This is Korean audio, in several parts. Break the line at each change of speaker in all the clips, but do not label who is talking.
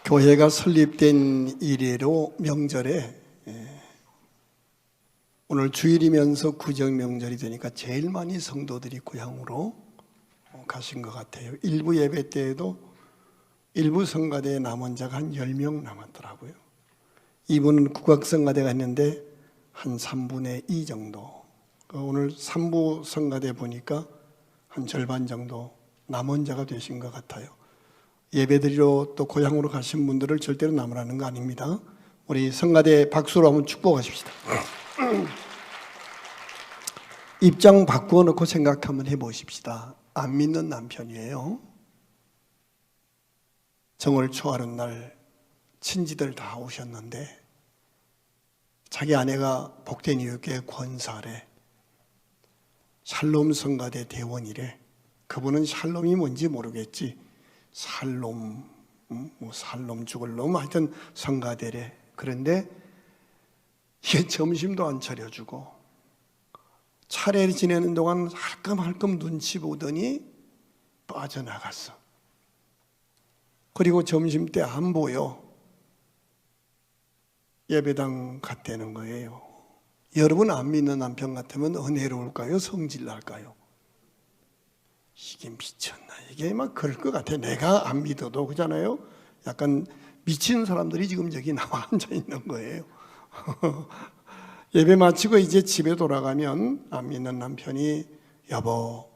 교회가 설립된 이래로 명절에 오늘 주일이면서 구정 명절이 되니까 제일 많이 성도들이 고향으로 가신 것 같아요. 일부 예배 때에도 일부 성가대에 남은 자가 한 10명 남았더라고요. 이분은 국악성가대가 있는데 한 3분의 2 정도. 오늘 3부 성가대 보니까 한 절반 정도 남은 자가 되신 것 같아요. 예배드리러 또 고향으로 가신 분들을 절대로 남으라는 거 아닙니다. 우리 성가대 박수로 한번 축복하십시다. 입장 바꾸어 놓고 생각 한번 해보십시다. 안 믿는 남편이에요. 정월 초하룻 날 친지들 다 오셨는데 자기 아내가 복된 이웃교회 권사래, 샬롬 성가대 대원이래. 그분은 샬롬이 뭔지 모르겠지. 살롬, 살롬 죽을 놈, 하여튼 성가대래. 그런데 이게 점심도 안 차려주고 차례를 지내는 동안 할끔할끔 눈치 보더니 빠져나갔어. 그리고 점심 때 안 보여. 예배당 갔다는 거예요. 여러분 안 믿는 남편 같으면 은혜로울까요? 성질날까요? 이게 미쳤나? 이게 막 그럴 것 같아. 내가 안 믿어도. 그잖아요. 약간 미친 사람들이 지금 여기 나와 앉아 있는 거예요. 예배 마치고 이제 집에 돌아가면 안 믿는 남편이 여보,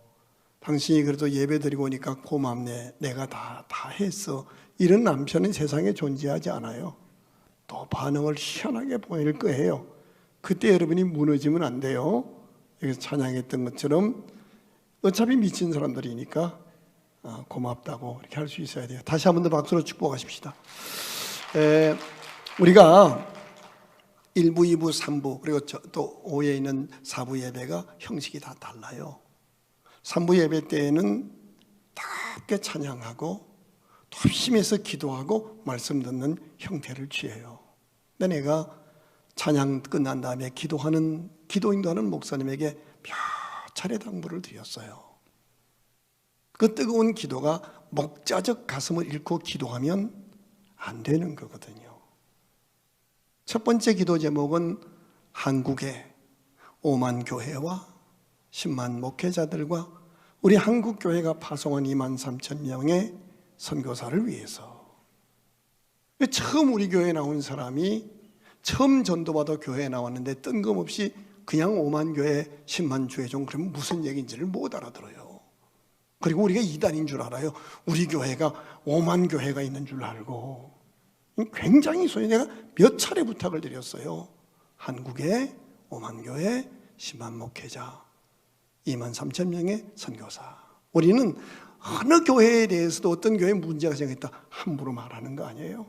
당신이 그래도 예배 드리고 오니까 고맙네. 내가 다 했어. 이런 남편은 세상에 존재하지 않아요. 또 반응을 희한하게 보일 거예요. 그때 여러분이 무너지면 안 돼요. 여기서 찬양했던 것처럼 어차피 미친 사람들이니까 고맙다고 이렇게 할 수 있어야 돼요. 다시 한 번 더 박수로 축복하십시다. 우리가 1부, 2부, 3부 그리고 또 5에 있는 4부 예배가 형식이 다 달라요. 3부 예배 때에는 답게 찬양하고 합심해서 기도하고 말씀 듣는 형태를 취해요. 근데 내가 찬양 끝난 다음에 기도 인도하는 목사님에게 몇 차례 당부를 드렸어요. 그 뜨거운 기도가 목자적 가슴을 잃고 기도하면 안 되는 거거든요. 첫 번째 기도 제목은 한국의 5만 교회와 10만 목회자들과 우리 한국교회가 파송한 2만 3천 명의 선교사를 위해서. 처음 우리 교회에 나온 사람이 처음 전도받아 교회에 나왔는데 뜬금없이 그냥 5만 교회 10만 주회종 그러면 무슨 얘기인지를 못 알아들어요. 그리고 우리가 이단인 줄 알아요. 우리 교회가 5만 교회가 있는 줄 알고. 굉장히 소위 내가 몇 차례 부탁을 드렸어요. 한국에 5만 교회 10만 목회자 2만 3천 명의 선교사. 우리는 어느 교회에 대해서도 어떤 교회에 문제가 생겼다 함부로 말하는 거 아니에요.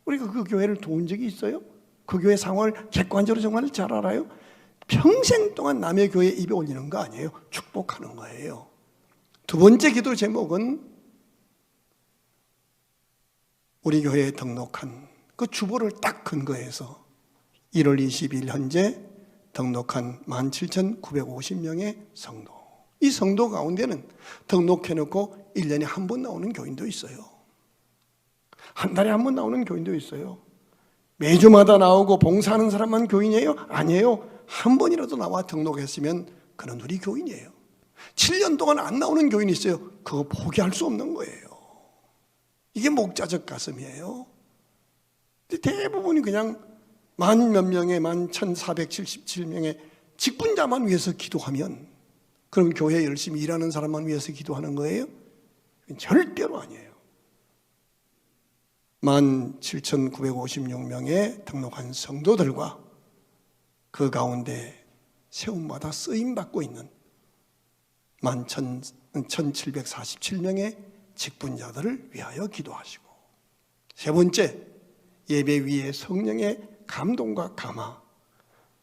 우리가 그 교회를 도운 적이 있어요? 그 교회 상황을 객관적으로 정말 잘 알아요? 평생 동안 남의 교회에 입에 올리는 거 아니에요. 축복하는 거예요. 두 번째 기도 제목은 우리 교회에 등록한 그 주보를 딱 근거해서 1월 20일 현재 등록한 17,950명의 성도. 이 성도 가운데는 등록해놓고 1년에 한 번 나오는 교인도 있어요. 한 달에 한 번 나오는 교인도 있어요. 매주마다 나오고 봉사하는 사람만 교인이에요? 아니에요. 한 번이라도 나와 등록했으면 그는 우리 교인이에요. 7년 동안 안 나오는 교인이 있어요. 그거 포기할 수 없는 거예요. 이게 목자적 가슴이에요. 대부분이 그냥 만 몇 명의 11,477명의 직분자만 위해서 기도하면 그럼 교회 열심히 일하는 사람만 위해서 기도하는 거예요? 절대로 아니에요. 17,956명의 등록한 성도들과 그 가운데 세움마다 쓰임받고 있는 11,747명의 직분자들을 위하여 기도하시고, 세 번째, 예배 위에 성령의 감동과 감화,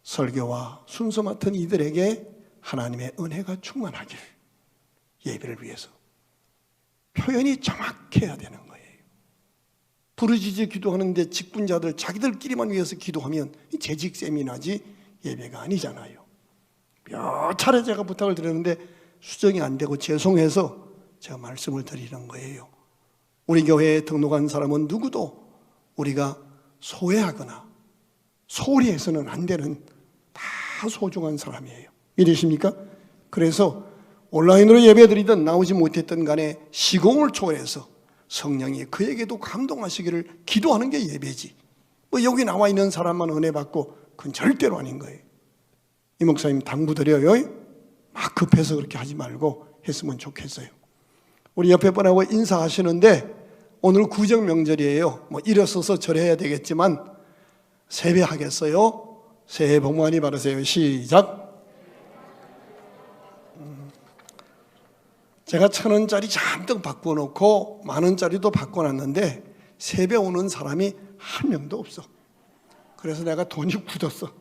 설교와 순서 맡은 이들에게 하나님의 은혜가 충만하길, 예배를 위해서 표현이 정확해야 되는 거예요. 부르짖어 기도하는데 직분자들 자기들끼리만 위해서 기도하면 재직 세미나지 예배가 아니잖아요. 몇 차례 제가 부탁을 드렸는데 수정이 안 되고 죄송해서 제가 말씀을 드리는 거예요. 우리 교회에 등록한 사람은 누구도 우리가 소외하거나 소홀히 해서는 안 되는 다 소중한 사람이에요. 믿으십니까? 그래서 온라인으로 예배드리든 나오지 못했던 간에 시공을 초월해서 성령이 그에게도 감동하시기를 기도하는 게 예배지. 뭐 여기 나와 있는 사람만 은혜 받고 그건 절대로 아닌 거예요. 이 목사님 당부드려요. 막 급해서 그렇게 하지 말고 했으면 좋겠어요. 우리 옆에 분하고 인사하시는데 오늘 구정 명절이에요. 뭐 일어서서 절해야 되겠지만 세배하겠어요. 새해 복 많이 받으세요. 시작. 제가 1,000원짜리 잔뜩 바꿔놓고 10,000원짜리도 바꿔놨는데 세배 오는 사람이 한 명도 없어. 그래서 내가 돈이 굳었어.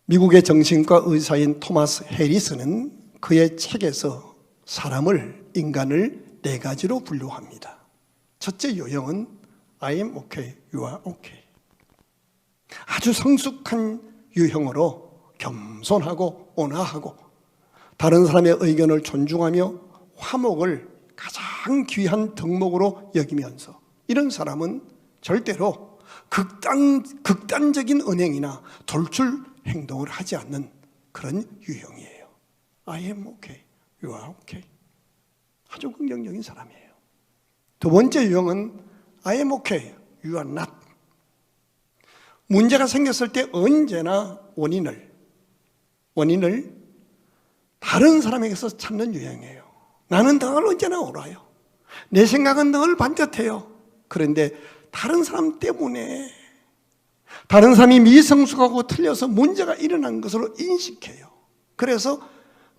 미국의 정신과 의사인 토마스 해리스는 그의 책에서 사람을, 인간을 4가지로 분류합니다. 첫째 유형은 I am okay, you are okay. 아주 성숙한 유형으로 겸손하고 온화하고 다른 사람의 의견을 존중하며 화목을 가장 귀한 덕목으로 여기면서 이런 사람은 절대로 극단적인 언행이나 돌출 행동을 하지 않는 그런 유형이에요. I am okay, you are okay. 아주 긍정적인 사람이에요. 두 번째 유형은 I am okay, you are not. 문제가 생겼을 때 언제나 원인을 다른 사람에게서 찾는 유형이에요. 나는 늘 언제나 옳아요. 내 생각은 늘 반듯해요. 그런데 다른 사람 때문에 다른 사람이 미성숙하고 틀려서 문제가 일어난 것으로 인식해요. 그래서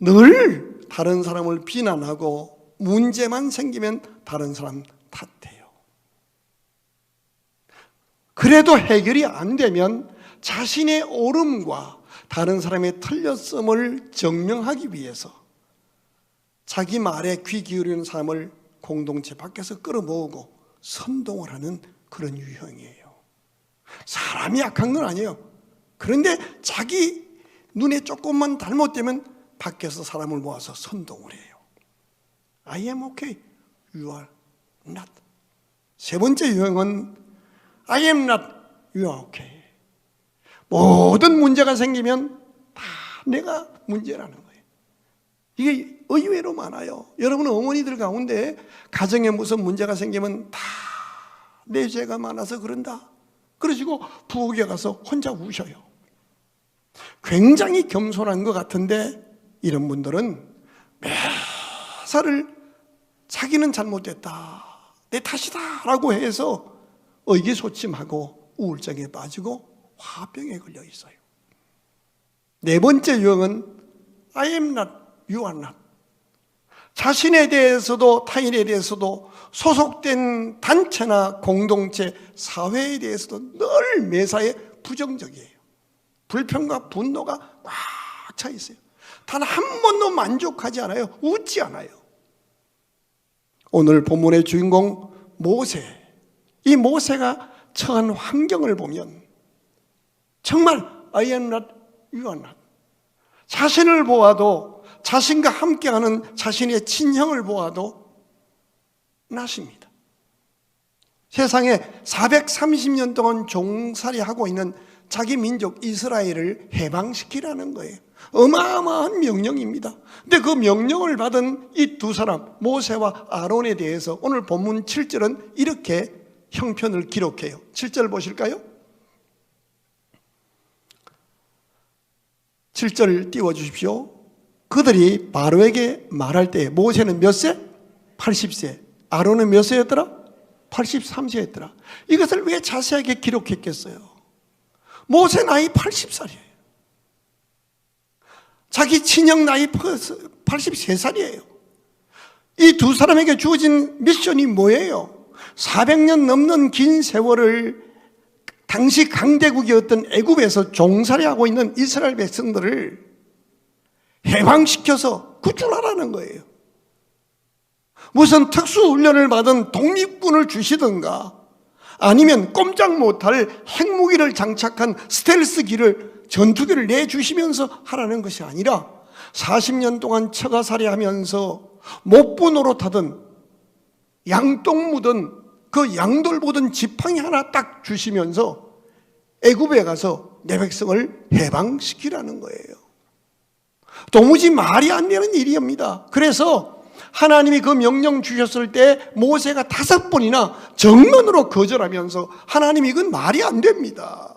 늘 다른 사람을 비난하고 문제만 생기면 다른 사람 탓해요. 그래도 해결이 안 되면 자신의 옳음과 다른 사람의 틀렸음을 증명하기 위해서 자기 말에 귀 기울이는 사람을 공동체 밖에서 끌어모으고 선동을 하는 그런 유형이에요. 사람이 악한 건 아니에요. 그런데 자기 눈에 조금만 잘못되면 밖에서 사람을 모아서 선동을 해요. I am okay, you are not. 세 번째 유형은 I am not, you are okay. 모든 문제가 생기면 다 내가 문제라는 거예요. 이게 의외로 많아요. 여러분 어머니들 가운데 가정에 무슨 문제가 생기면 다 내 죄가 많아서 그런다. 그러시고 부엌에 가서 혼자 우셔요. 굉장히 겸손한 것 같은데 이런 분들은 매사를 자기는 잘못됐다, 내 탓이다 라고 해서 의기소침하고 우울증에 빠지고 화병에 걸려 있어요. 네 번째 유형은 I am not, you are not. 자신에 대해서도 타인에 대해서도 소속된 단체나 공동체, 사회에 대해서도 늘 매사에 부정적이에요. 불평과 분노가 꽉 차 있어요. 단 한 번도 만족하지 않아요. 웃지 않아요. 오늘 본문의 주인공 모세, 이 모세가 처한 환경을 보면 정말 I am not, you are not. 자신을 보아도 자신과 함께하는 자신의 친형을 보아도 낫입니다. 세상에 430년 동안 종살이하고 있는 자기 민족 이스라엘을 해방시키라는 거예요. 어마어마한 명령입니다. 근데 그 명령을 받은 이 두 사람 모세와 아론에 대해서 오늘 본문 7절은 이렇게 형편을 기록해요. 7절 보실까요? 7절 띄워주십시오. 그들이 바로에게 말할 때 모세는 몇 세? 80세. 아론은 몇 세였더라? 83세였더라. 이것을 왜 자세하게 기록했겠어요? 모세 나이 80살이에요. 자기 친형 나이 83살이에요. 이 두 사람에게 주어진 미션이 뭐예요? 400년 넘는 긴 세월을 당시 강대국이었던 애굽에서 종살이하고 있는 이스라엘 백성들을 해방시켜서 구출하라는 거예요. 무슨 특수훈련을 받은 독립군을 주시든가 아니면 꼼짝 못할 핵무기를 장착한 스텔스기를 전투기를 내주시면서 하라는 것이 아니라 40년 동안 처가살이하면서 목부 노릇하던 양똥 묻은 그 양돌 보던 지팡이 하나 딱 주시면서 애굽에 가서 내 백성을 해방시키라는 거예요. 도무지 말이 안 되는 일입니다. 그래서 하나님이 그 명령 주셨을 때 모세가 5번이나 정면으로 거절하면서 하나님 이건 말이 안 됩니다.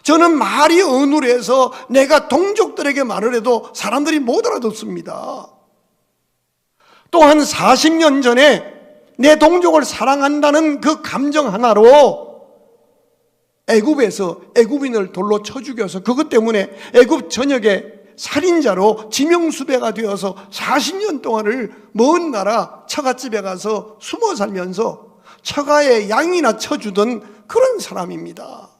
저는 말이 어눌해서 내가 동족들에게 말을 해도 사람들이 못 알아듣습니다. 또한 40년 전에 내 동족을 사랑한다는 그 감정 하나로 애굽에서 애굽인을 돌로 쳐 죽여서 그것 때문에 애굽 전역에 살인자로 지명수배가 되어서 40년 동안을 먼 나라 처갓집에 가서 숨어 살면서 처가에 양이나 쳐주던 그런 사람입니다.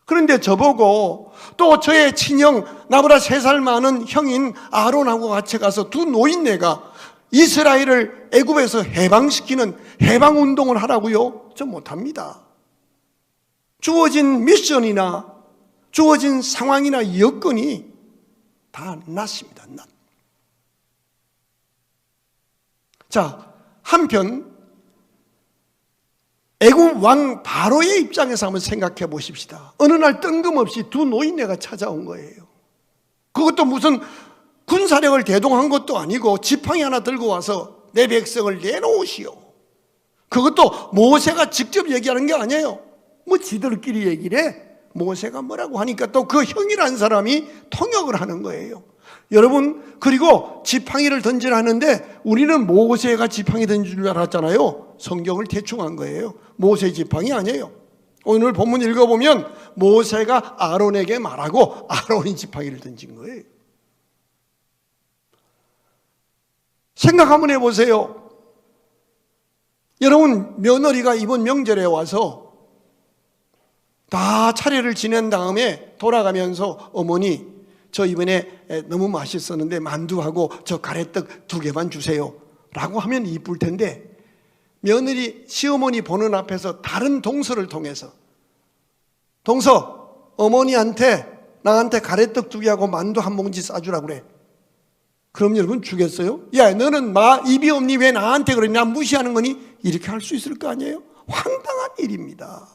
그런데 저보고 또 저의 친형, 나보다 3살 많은 형인 아론하고 같이 가서 두 노인네가 이스라엘을 애굽에서 해방시키는 해방운동을 하라고요? 저 못합니다. 주어진 미션이나 주어진 상황이나 여건이 다 낫습니다. 자, 한편 애굽 왕 바로의 입장에서 한번 생각해 보십시다. 어느 날 뜬금없이 두 노인네가 찾아온 거예요. 그것도 무슨 군사력을 대동한 것도 아니고 지팡이 하나 들고 와서 내 백성을 내놓으시오. 그것도 모세가 직접 얘기하는 게 아니에요. 뭐 지들끼리 얘기를 해. 모세가 뭐라고 하니까 또 그 형이라는 사람이 통역을 하는 거예요. 여러분, 그리고 지팡이를 던지라 하는데 우리는 모세가 지팡이 던진 줄 알았잖아요. 성경을 대충 한 거예요. 모세 지팡이 아니에요. 오늘 본문 읽어보면 모세가 아론에게 말하고 아론이 지팡이를 던진 거예요. 생각 한번 해보세요. 여러분, 며느리가 이번 명절에 와서 다 차례를 지낸 다음에 돌아가면서 어머니, 저 이번에 너무 맛있었는데 만두하고 저 가래떡 2개만 주세요 라고 하면 이쁠 텐데, 며느리 시어머니 보는 앞에서 다른 동서를 통해서 동서, 어머니한테 나한테 가래떡 2개하고 만두 1봉지 싸주라고 그래. 그럼 여러분 주겠어요? 야, 너는 입이 없니? 왜 나한테 그러냐? 무시하는 거니? 이렇게 할 수 있을 거 아니에요? 황당한 일입니다.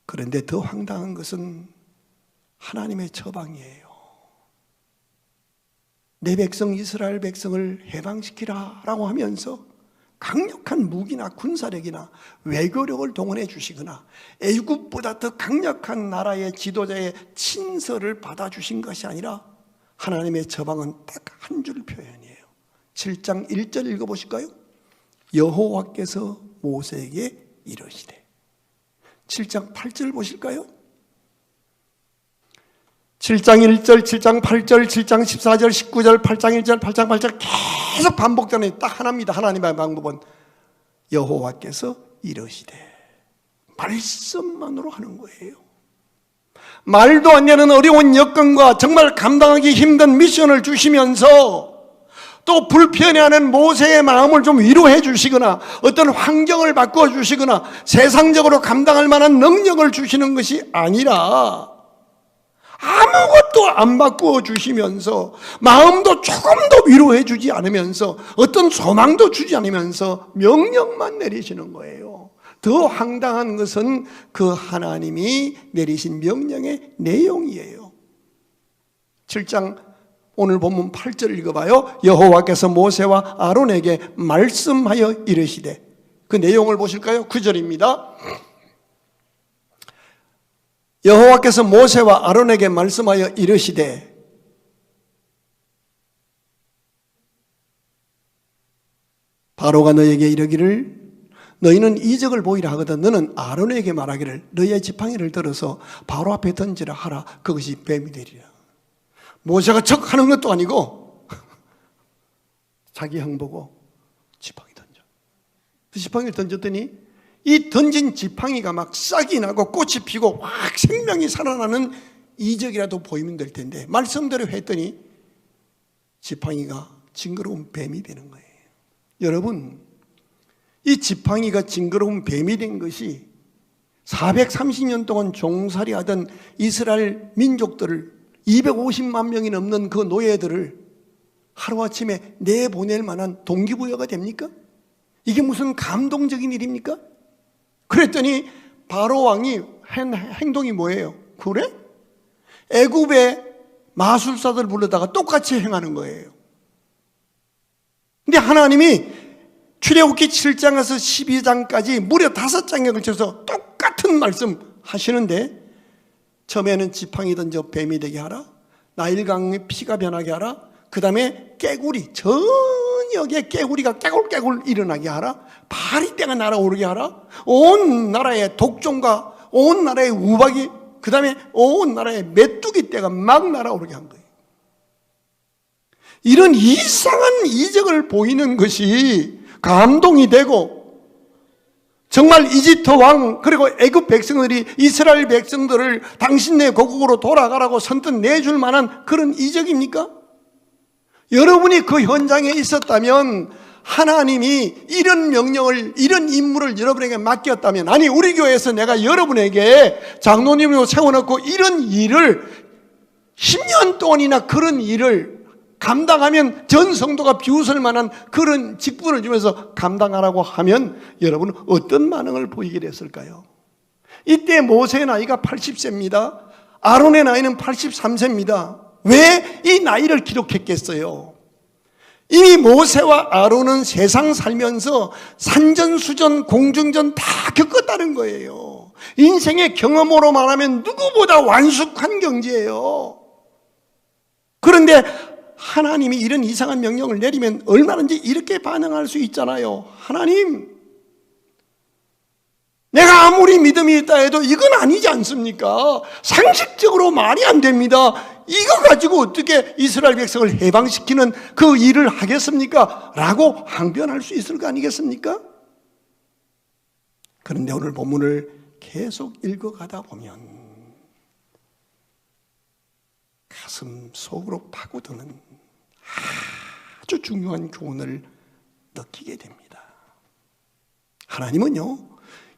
그런데 더 황당한 것은 하나님의 처방이에요. 내 백성 이스라엘 백성을 해방시키라 라고 하면서 강력한 무기나 군사력이나 외교력을 동원해 주시거나 애국보다 더 강력한 나라의 지도자의 친서를 받아주신 것이 아니라 하나님의 처방은 딱 한 줄 표현이에요. 7장 1절 읽어보실까요? 여호와께서 모세에게 이르시되. 7장 8절 보실까요? 7장 1절, 7장 8절, 7장 14절, 19절, 8장 1절, 8장 8절 계속 반복되는 딱 하나입니다. 하나님의 방법은 여호와께서 이르시되. 말씀만으로 하는 거예요. 말도 안 되는 어려운 여건과 정말 감당하기 힘든 미션을 주시면서 또 불편해하는 모세의 마음을 좀 위로해 주시거나 어떤 환경을 바꿔 주시거나 세상적으로 감당할 만한 능력을 주시는 것이 아니라 아무것도 안 바꾸어 주시면서 마음도 조금도 위로해 주지 않으면서 어떤 소망도 주지 않으면서 명령만 내리시는 거예요. 더 황당한 것은 그 하나님이 내리신 명령의 내용이에요. 7장 오늘 본문 8절 읽어봐요. 여호와께서 모세와 아론에게 말씀하여 이르시되. 그 내용을 보실까요? 9절입니다. 여호와께서 모세와 아론에게 말씀하여 이르시되 바로가 너에게 이르기를 너희는 이적을 보이라 하거든 너는 아론에게 말하기를 너희의 지팡이를 들어서 바로 앞에 던지라 하라. 그것이 뱀이 되리라. 모세가 척 하는 것도 아니고 자기 형 보고 지팡이 던져. 그 지팡이를 던졌더니 이 던진 지팡이가 막 싹이 나고 꽃이 피고 확 생명이 살아나는 이적이라도 보이면 될 텐데 말씀대로 했더니 지팡이가 징그러운 뱀이 되는 거예요. 여러분, 이 지팡이가 징그러운 뱀이 된 것이 430년 동안 종살이하던 이스라엘 민족들을 250만 명이 넘는 그 노예들을 하루아침에 내보낼 만한 동기부여가 됩니까? 이게 무슨 감동적인 일입니까? 그랬더니 바로 왕이 한 행동이 뭐예요? 그래? 애굽의 마술사들 불러다가 똑같이 행하는 거예요. 근데 하나님이 출애굽기 7장에서 12장까지 무려 5장에 걸쳐서 똑같은 말씀 하시는데, 처음에는 지팡이 던져 뱀이 되게 하라, 나일강의 피가 변하게 하라, 그 다음에 깨구리, 저녁에 깨구리가 깨굴깨굴 일어나게 하라, 파리떼가 날아오르게 하라, 온 나라의 독종과 온 나라의 우박이, 그 다음에 온 나라의 메뚜기 떼가 막 날아오르게 한 거예요. 이런 이상한 이적을 보이는 것이 감동이 되고, 정말 이집트 왕 그리고 애굽 백성들이 이스라엘 백성들을 당신네 고국으로 돌아가라고 선뜻 내줄 만한 그런 이적입니까? 여러분이 그 현장에 있었다면, 하나님이 이런 명령을, 이런 임무를 여러분에게 맡겼다면, 아니 우리 교회에서 내가 여러분에게 장로님으로 세워놓고 이런 일을 10년 동안이나 그런 일을 감당하면 전 성도가 비웃을 만한 그런 직분을 주면서 감당하라고 하면 여러분은 어떤 반응을 보이게 됐을까요? 이때 모세의 나이가 80세입니다. 아론의 나이는 83세입니다. 왜 이 나이를 기록했겠어요? 이미 모세와 아론은 세상 살면서 산전수전, 공중전 다 겪었다는 거예요. 인생의 경험으로 말하면 누구보다 완숙한 경지예요. 그런데 하나님이 이런 이상한 명령을 내리면 얼마든지 이렇게 반응할 수 있잖아요. 하나님, 내가 아무리 믿음이 있다 해도 이건 아니지 않습니까? 상식적으로 말이 안 됩니다. 이거 가지고 어떻게 이스라엘 백성을 해방시키는 그 일을 하겠습니까? 라고 항변할 수 있을 거 아니겠습니까? 그런데 오늘 본문을 계속 읽어가다 보면 가슴 속으로 파고드는 아주 중요한 교훈을 느끼게 됩니다. 하나님은요,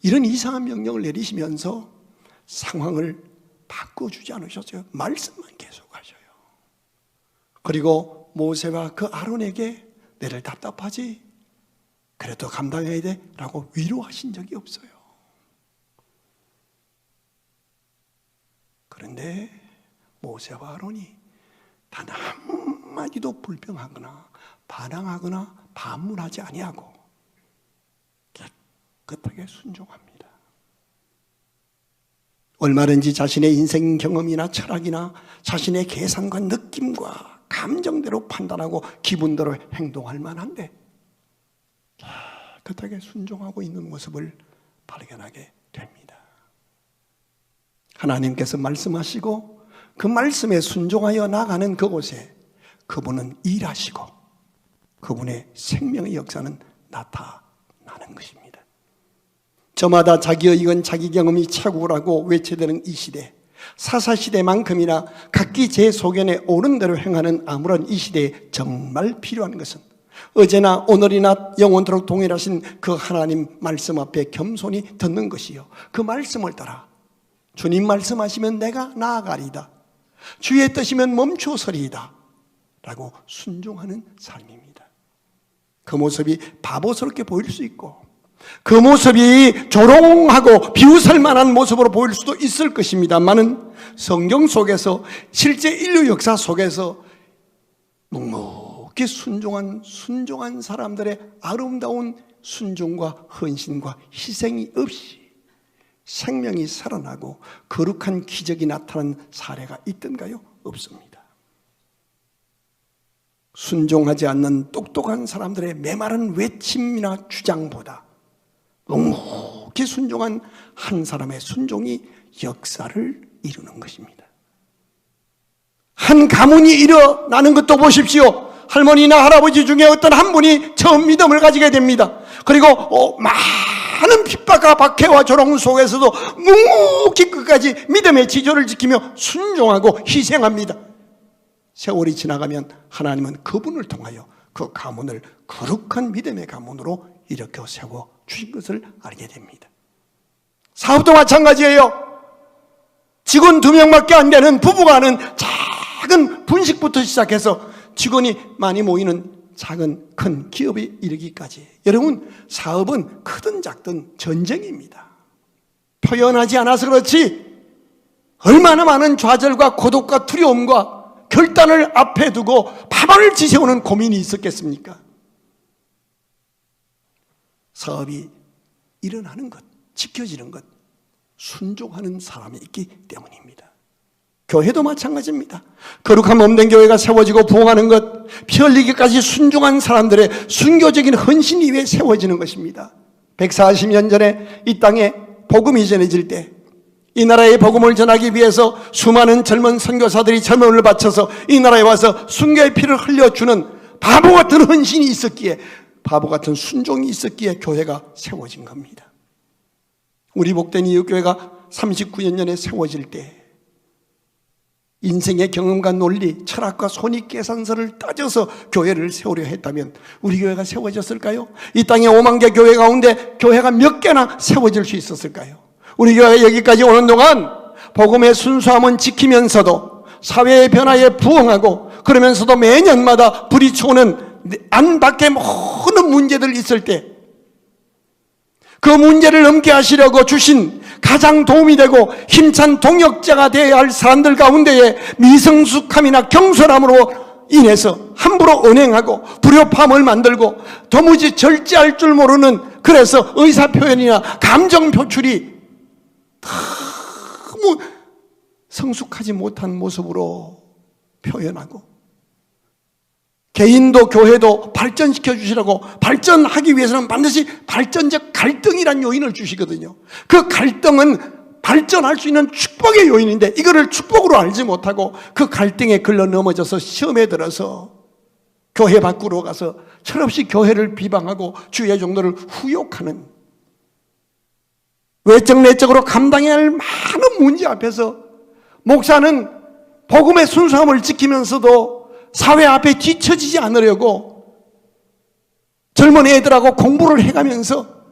이런 이상한 명령을 내리시면서 상황을 바꿔주지 않으셨어요. 말씀만 계속하셔요. 그리고 모세와 그 아론에게 내를 답답하지, 그래도 감당해야 돼 라고 위로하신 적이 없어요. 그런데 모세와 아론이 단 한마디도 불평하거나 반항하거나 반문하지 아니하고 깨끗하게 순종합니다. 얼마든지 자신의 인생 경험이나 철학이나 자신의 계산과 느낌과 감정대로 판단하고 기분대로 행동할 만한데 깨끗하게 순종하고 있는 모습을 발견하게 됩니다. 하나님께서 말씀하시고 그 말씀에 순종하여 나가는 그곳에 그분은 일하시고 그분의 생명의 역사는 나타나는 것입니다. 저마다 자기의 이건 자기 경험이 최고라고 외쳐대는 이 시대, 사사시대만큼이나 각기 제 소견에 옳은 대로 행하는 아무런 이 시대에 정말 필요한 것은 어제나 오늘이나 영원토록 동일하신 그 하나님 말씀 앞에 겸손히 듣는 것이요, 그 말씀을 따라 주님 말씀하시면 내가 나아가리이다, 주의 뜻이면 멈춰서리이다 라고 순종하는 삶입니다. 그 모습이 바보스럽게 보일 수 있고 그 모습이 조롱하고 비웃을 만한 모습으로 보일 수도 있을 것입니다만은 성경 속에서 실제 인류 역사 속에서 묵묵히 순종한 사람들의 아름다운 순종과 헌신과 희생이 없이 생명이 살아나고 거룩한 기적이 나타난 사례가 있던가요? 없습니다. 순종하지 않는 똑똑한 사람들의 메마른 외침이나 주장보다 묵묵히 순종한 한 사람의 순종이 역사를 이루는 것입니다. 한 가문이 일어나는 것도 보십시오. 할머니나 할아버지 중에 어떤 한 분이 처음 믿음을 가지게 됩니다. 그리고 많은 핍박과 박해와 조롱 속에서도 묵묵히 끝까지 믿음의 지조를 지키며 순종하고 희생합니다. 세월이 지나가면 하나님은 그분을 통하여 그 가문을 거룩한 믿음의 가문으로 일으켜 세워 주신 것을 알게 됩니다. 사업도 마찬가지예요. 직원 2명밖에 안 되는 부부가 하는 작은 분식부터 시작해서 직원이 많이 모이는 작은 큰 기업에 이르기까지. 여러분, 사업은 크든 작든 전쟁입니다. 표현하지 않아서 그렇지 얼마나 많은 좌절과 고독과 두려움과 결단을 앞에 두고 밤을 지새우는 고민이 있었겠습니까? 사업이 일어나는 것, 지켜지는 것, 순종하는 사람이 있기 때문입니다. 교회도 마찬가지입니다. 거룩한 몸된 교회가 세워지고 부흥하는 것, 피 흘리기까지 순종한 사람들의 순교적인 헌신 위에 세워지는 것입니다. 140년 전에 이 땅에 복음이 전해질 때 이 나라의 복음을 전하기 위해서 수많은 젊은 선교사들이 젊음을 바쳐서 이 나라에 와서 순교의 피를 흘려주는 바보 같은 헌신이 있었기에, 바보 같은 순종이 있었기에 교회가 세워진 겁니다. 우리 복된 이웃교회가 39년 전에 세워질 때 인생의 경험과 논리, 철학과 손익계산서를 따져서 교회를 세우려 했다면 우리 교회가 세워졌을까요? 이 땅에 5만 개 교회 가운데 교회가 몇 개나 세워질 수 있었을까요? 우리 교회가 여기까지 오는 동안 복음의 순수함은 지키면서도 사회의 변화에 부응하고, 그러면서도 매년마다 부딪혀오는 안 밖의 모든 문제들이 있을 때 그 문제를 넘게 하시려고 주신 가장 도움이 되고 힘찬 동역자가 되어야 할 사람들 가운데에 미성숙함이나 경솔함으로 인해서 함부로 언행하고 불협화음을 만들고 도무지 절제할 줄 모르는, 그래서 의사표현이나 감정 표출이 너무 성숙하지 못한 모습으로 표현하고, 개인도 교회도 발전시켜 주시라고, 발전하기 위해서는 반드시 발전적 갈등이란 요인을 주시거든요. 그 갈등은 발전할 수 있는 축복의 요인인데 이거를 축복으로 알지 못하고 그 갈등에 걸러 넘어져서 시험에 들어서 교회 밖으로 가서 철없이 교회를 비방하고 주의 종도를 후욕하는, 외적 내적으로 감당해야 할 많은 문제 앞에서 목사는 복음의 순수함을 지키면서도 사회 앞에 뒤처지지 않으려고 젊은 애들하고 공부를 해가면서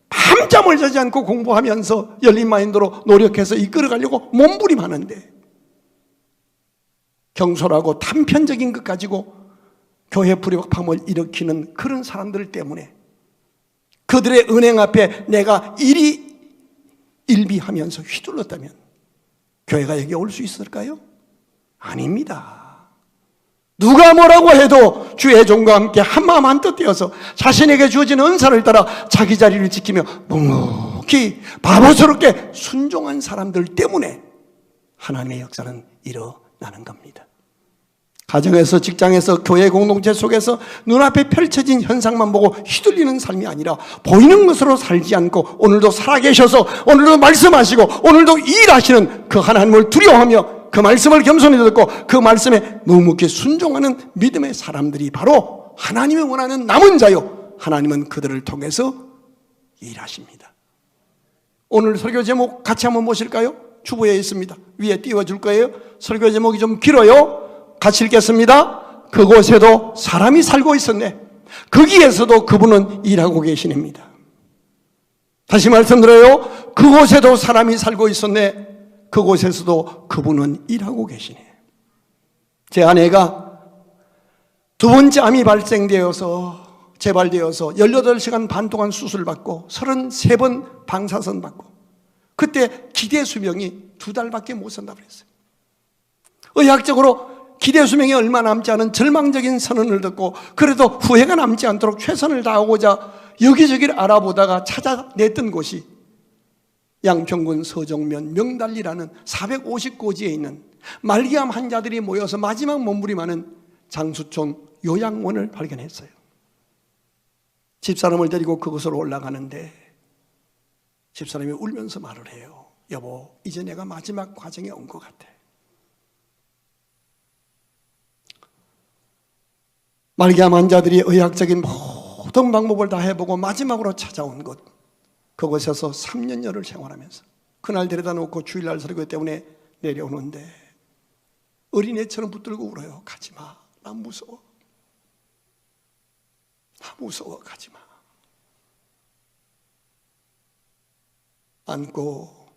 밤잠을 자지 않고 공부하면서 열린 마인드로 노력해서 이끌어가려고 몸부림하는데, 경솔하고 단편적인 것 가지고 교회 불협화음을 일으키는 그런 사람들 때문에 그들의 은행 앞에 내가 일비하면서 휘둘렀다면 교회가 여기 올 수 있을까요? 아닙니다. 누가 뭐라고 해도 주의 종과 함께 한마음 한뜻 되어서 자신에게 주어진 은사를 따라 자기 자리를 지키며 묵묵히 바보스럽게 순종한 사람들 때문에 하나님의 역사는 일어나는 겁니다. 가정에서, 직장에서, 교회 공동체 속에서 눈앞에 펼쳐진 현상만 보고 휘둘리는 삶이 아니라 보이는 것으로 살지 않고 오늘도 살아계셔서 오늘도 말씀하시고 오늘도 일하시는 그 하나님을 두려워하며 그 말씀을 겸손히 듣고 그 말씀에 묵묵히 순종하는 믿음의 사람들이 바로 하나님이 원하는 남은 자요, 하나님은 그들을 통해서 일하십니다. 오늘 설교 제목 같이 한번 보실까요? 주부에 있습니다. 위에 띄워줄 거예요. 설교 제목이 좀 길어요. 같이 읽겠습니다. 그곳에도 사람이 살고 있었네. 거기에서도 그분은 일하고 계시냅니다. 다시 말씀드려요. 그곳에도 사람이 살고 있었네. 그곳에서도 그분은 일하고 계시네. 제 아내가 두 번째 암이 발생되어서 재발되어서 18시간 반 동안 수술받고 33번 방사선 받고, 그때 기대 수명이 2달밖에 못 산다고 그랬어요. 의학적으로 기대 수명이 얼마 남지 않은 절망적인 선언을 듣고 그래도 후회가 남지 않도록 최선을 다하고자 여기저기를 알아보다가 찾아냈던 곳이 양평군 서정면 명달리라는 450고지에 있는 말기암 환자들이 모여서 마지막 몸부림하는 장수촌 요양원을 발견했어요. 집사람을 데리고 그곳으로 올라가는데 집사람이 울면서 말을 해요. 여보, 이제 내가 마지막 과정에 온 것 같아. 말기암 환자들이 의학적인 모든 방법을 다 해보고 마지막으로 찾아온 곳, 그곳에서 3년여를 생활하면서 그날 데려다 놓고 주일날 설교 때문에 내려오는데 어린애처럼 붙들고 울어요. 가지마, 나 무서워. 나 무서워, 가지마. 안고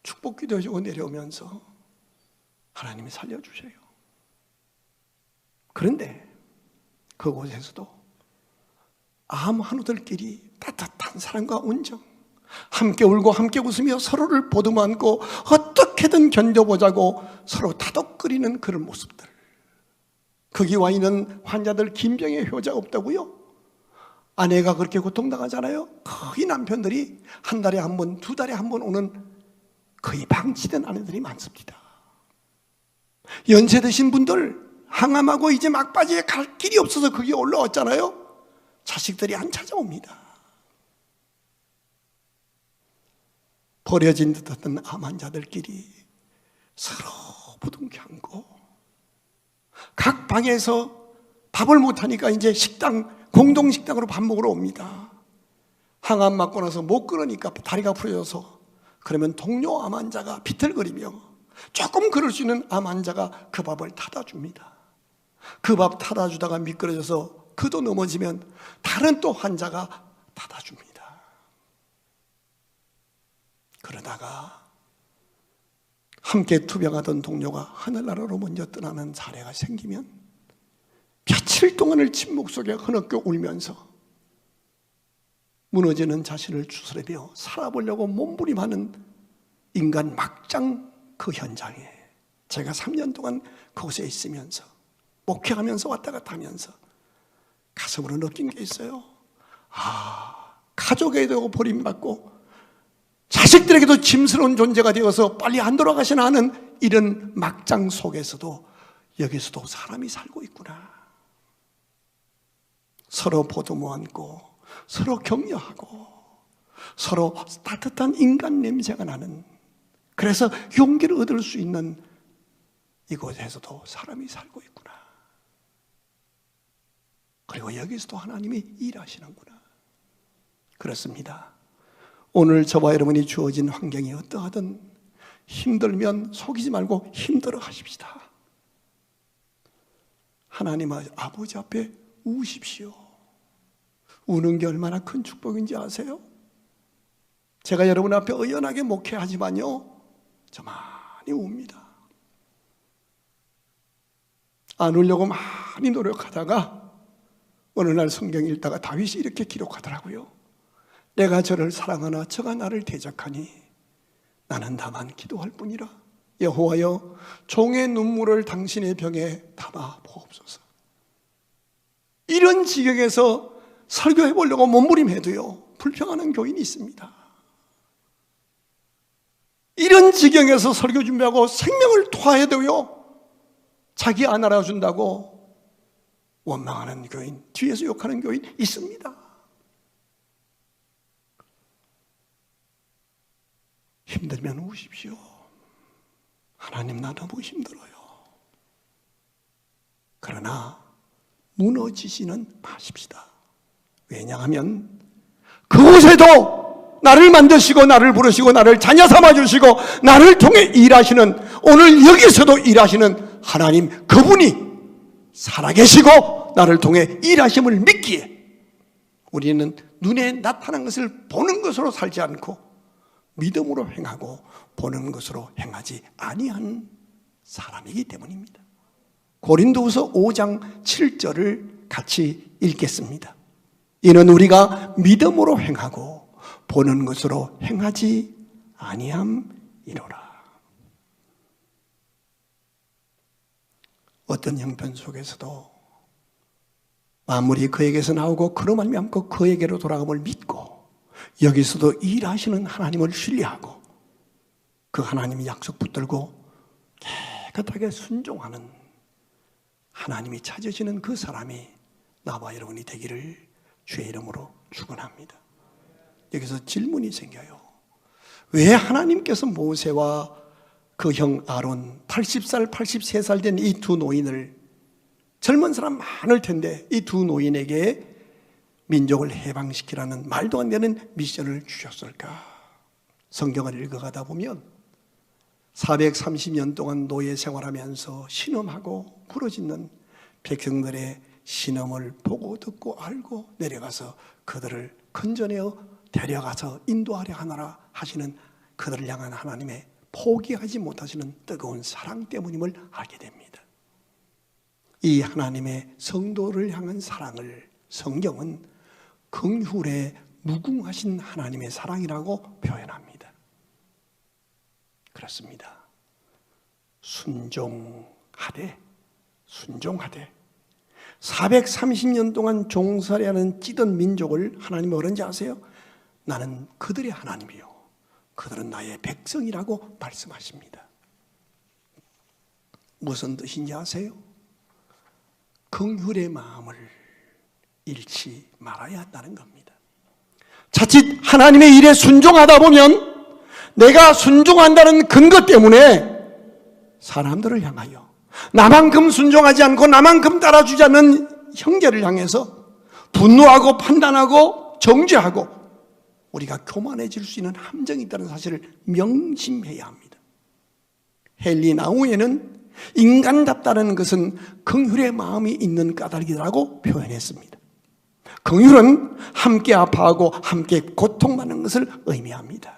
축복기도 해주고 내려오면서 하나님이 살려주세요. 그런데 그곳에서도 암 환우들끼리 따뜻한 사랑과 온정, 함께 울고 함께 웃으며 서로를 보듬어 안고 어떻게든 견뎌보자고 서로 다독거리는 그런 모습들. 거기 와 있는 환자들 김병의 효자가 없다고요? 아내가 그렇게 고통당하잖아요. 거의 남편들이 한 달에 한 번, 두 달에 한 번 오는 거의 방치된 아내들이 많습니다. 연세 드신 분들 항암하고 이제 막바지에 갈 길이 없어서 거기 올라왔잖아요. 자식들이 안 찾아옵니다. 버려진 듯한 암 환자들끼리 서로 부둥켜 안고 각 방에서 밥을 못하니까 이제 공동식당으로 밥 먹으러 옵니다. 항암 맞고 나서 못 걸으니까 다리가 부러져서 그러면 동료 암 환자가 비틀거리며 조금 걸을 수 있는 암 환자가 그 밥을 타다 줍니다. 그 밥 타다 주다가 미끄러져서 그도 넘어지면 다른 또 환자가 타다 줍니다. 그러다가 함께 투병하던 동료가 하늘나라로 먼저 떠나는 사례가 생기면 며칠 동안을 침묵 속에 흐느껴 울면서 무너지는 자신을 추스르며 살아보려고 몸부림하는 인간 막장 그 현장에 제가 3년 동안 그곳에 있으면서 목회하면서 왔다 갔다 하면서 가슴으로 느낀 게 있어요. 가족에게도 버림받고 자식들에게도 짐스러운 존재가 되어서 빨리 안 돌아가시나 하는 이런 막장 속에서도 여기서도 사람이 살고 있구나. 서로 보듬어 안고 서로 격려하고 서로 따뜻한 인간 냄새가 나는, 그래서 용기를 얻을 수 있는 이곳에서도 사람이 살고 있구나. 그리고 여기서도 하나님이 일하시는구나. 그렇습니다. 오늘 저와 여러분이 주어진 환경이 어떠하든 힘들면 속이지 말고 힘들어 하십시다. 하나님 아버지 앞에 우십시오. 우는 게 얼마나 큰 축복인지 아세요? 제가 여러분 앞에 의연하게 목회하지만요, 저 많이 웁니다. 안 울려고 많이 노력하다가 어느 날 성경 읽다가 다윗이 이렇게 기록하더라고요. 내가 저를 사랑하나 저가 나를 대적하니 나는 다만 기도할 뿐이라. 여호와여, 종의 눈물을 당신의 병에 담아 보옵소서. 이런 지경에서 설교해 보려고 몸부림해도요, 불평하는 교인이 있습니다. 이런 지경에서 설교 준비하고 생명을 토해도요, 자기 안 알아준다고 원망하는 교인, 뒤에서 욕하는 교인 있습니다. 힘들면 우십시오. 하나님, 나 너무 힘들어요. 그러나 무너지지는 마십시다. 왜냐하면 그곳에도 나를 만드시고 나를 부르시고 나를 자녀 삼아주시고 나를 통해 일하시는, 오늘 여기서도 일하시는 하나님, 그분이 살아계시고 나를 통해 일하심을 믿기에 우리는 눈에 나타난 것을 보는 것으로 살지 않고 믿음으로 행하고 보는 것으로 행하지 아니한 사람이기 때문입니다. 고린도후서 5장 7절을 같이 읽겠습니다. 이는 우리가 믿음으로 행하고 보는 것으로 행하지 아니함이로라. 어떤 형편 속에서도 만물이 그에게서 나오고 그로 말미암아 그에게로 돌아감을 믿고 여기서도 일하시는 하나님을 신뢰하고 그 하나님의 약속 붙들고 깨끗하게 순종하는 하나님이 찾으시는 그 사람이 나와 여러분이 되기를 주의 이름으로 축원합니다. 여기서 질문이 생겨요. 왜 하나님께서 모세와 그 형 아론 80살, 83살 된 이 두 노인을, 젊은 사람 많을 텐데 이 두 노인에게 민족을 해방시키라는 말도 안 되는 미션을 주셨을까? 성경을 읽어가다 보면 430년 동안 노예 생활하면서 신음하고 부르짖는 백성들의 신음을 보고 듣고 알고 내려가서 그들을 건져내어 데려가서 인도하려 하노라 하시는 그들을 향한 하나님의 포기하지 못하시는 뜨거운 사랑 때문임을 알게 됩니다. 이 하나님의 성도를 향한 사랑을 성경은 긍휼에 무궁하신 하나님의 사랑이라고 표현합니다. 그렇습니다. 순종하되 430년 동안 종살이하는 찌든 민족을 하나님이 뭐라는지 아세요? 나는 그들의 하나님이요 그들은 나의 백성이라고 말씀하십니다. 무슨 뜻인지 아세요? 긍휼의 마음을 잃지 말아야 한다는 겁니다. 자칫 하나님의 일에 순종하다 보면 내가 순종한다는 근거 때문에 사람들을 향하여 나만큼 순종하지 않고 나만큼 따라주지 않는 형제를 향해서 분노하고 판단하고 정죄하고 우리가 교만해질 수 있는 함정이 있다는 사실을 명심해야 합니다. 헨리 나우에는 인간답다는 것은 긍휼의 마음이 있는 까닭이라고 표현했습니다. 긍휼은 함께 아파하고 함께 고통받는 것을 의미합니다.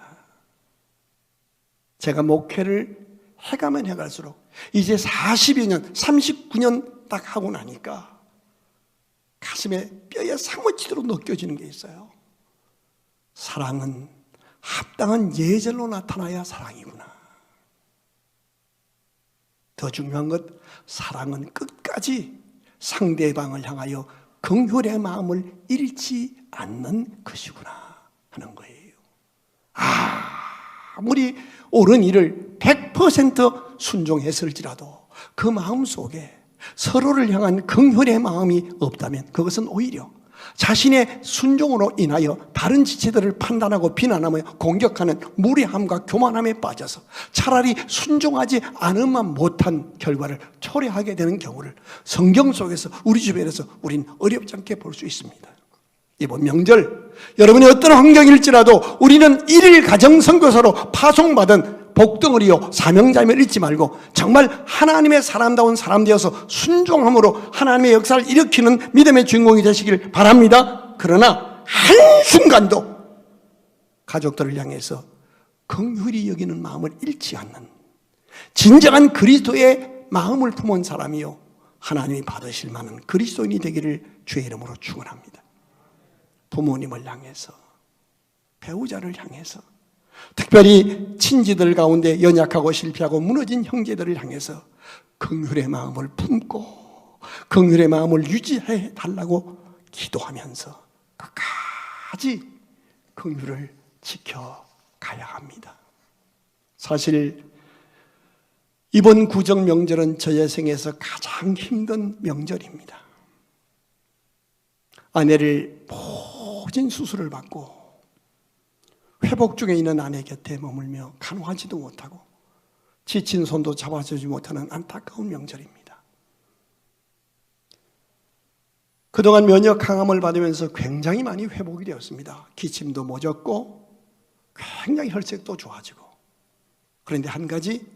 제가 목회를 해가면 해갈수록 이제 40여 년, 39년 딱 하고 나니까 가슴에 뼈에 사무치도록 느껴지는 게 있어요. 사랑은 합당한 예절로 나타나야 사랑이구나. 더 중요한 것, 사랑은 끝까지 상대방을 향하여 긍휼의 마음을 잃지 않는 것이구나 하는 거예요. 아무리 옳은 일을 100% 순종했을지라도 그 마음 속에 서로를 향한 긍휼의 마음이 없다면 그것은 오히려 자신의 순종으로 인하여 다른 지체들을 판단하고 비난하며 공격하는 무례함과 교만함에 빠져서 차라리 순종하지 않으면 못한 결과를 초래하게 되는 경우를 성경 속에서 우리 주변에서 우린 어렵지 않게 볼 수 있습니다. 이번 명절 여러분이 어떤 환경일지라도 우리는 일일 가정선교사로 파송받은 복덩어리요 사명자임을 잊지 말고 정말 하나님의 사람다운 사람 되어서 순종함으로 하나님의 역사를 일으키는 믿음의 주인공이 되시길 바랍니다. 그러나 한순간도 가족들을 향해서 긍휼히 여기는 마음을 잃지 않는 진정한 그리스도의 마음을 품은 사람이요 하나님이 받으실 만한 그리스도인이 되기를 주의 이름으로 축원합니다. 부모님을 향해서 배우자를 향해서 특별히 친지들 가운데 연약하고 실패하고 무너진 형제들을 향해서 긍휼의 마음을 품고 긍휼의 마음을 유지해 달라고 기도하면서 끝까지 긍휼을 지켜가야 합니다. 사실 이번 구정 명절은 저의 생에서 가장 힘든 명절입니다. 아내를 모진 수술을 받고 회복 중에 있는 아내 곁에 머물며 간호하지도 못하고 지친 손도 잡아주지 못하는 안타까운 명절입니다. 그동안 면역 강함을 받으면서 굉장히 많이 회복이 되었습니다. 기침도 멎었고 굉장히 혈색도 좋아지고 그런데 한 가지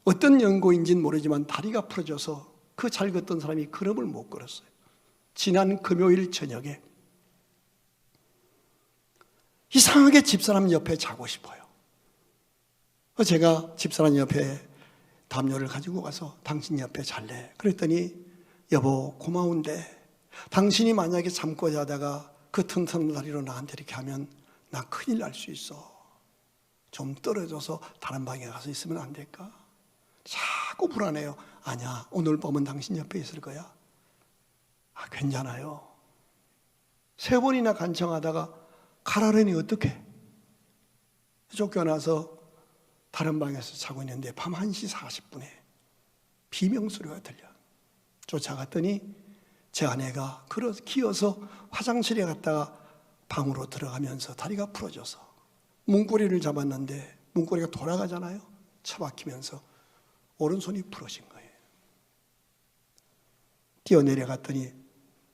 어떤 연고인지는 모르지만 다리가 부러져서 그 잘 걷던 사람이 걸음을 못 걸었어요. 지난 금요일 저녁에 이상하게 집사람 옆에 자고 싶어요. 제가 집사람 옆에 담요를 가지고 가서 당신 옆에 잘래. 그랬더니 여보 고마운데 당신이 만약에 잠고 자다가 그 튼튼한 다리로 나한테 이렇게 하면 나 큰일 날 수 있어. 좀 떨어져서 다른 방에 가서 있으면 안 될까? 자꾸 불안해요. 아니야 오늘 밤은 당신 옆에 있을 거야. 괜찮아요. 3번이나 간청하다가 가라르니 어떡해? 쫓겨나서 다른 방에서 자고 있는데 밤 1시 40분에 비명소리가 들려. 쫓아갔더니 제 아내가 기어서 화장실에 갔다가 방으로 들어가면서 다리가 부러져서 문고리를 잡았는데 문고리가 돌아가잖아요. 처박히면서 오른손이 부러진 거예요. 뛰어내려갔더니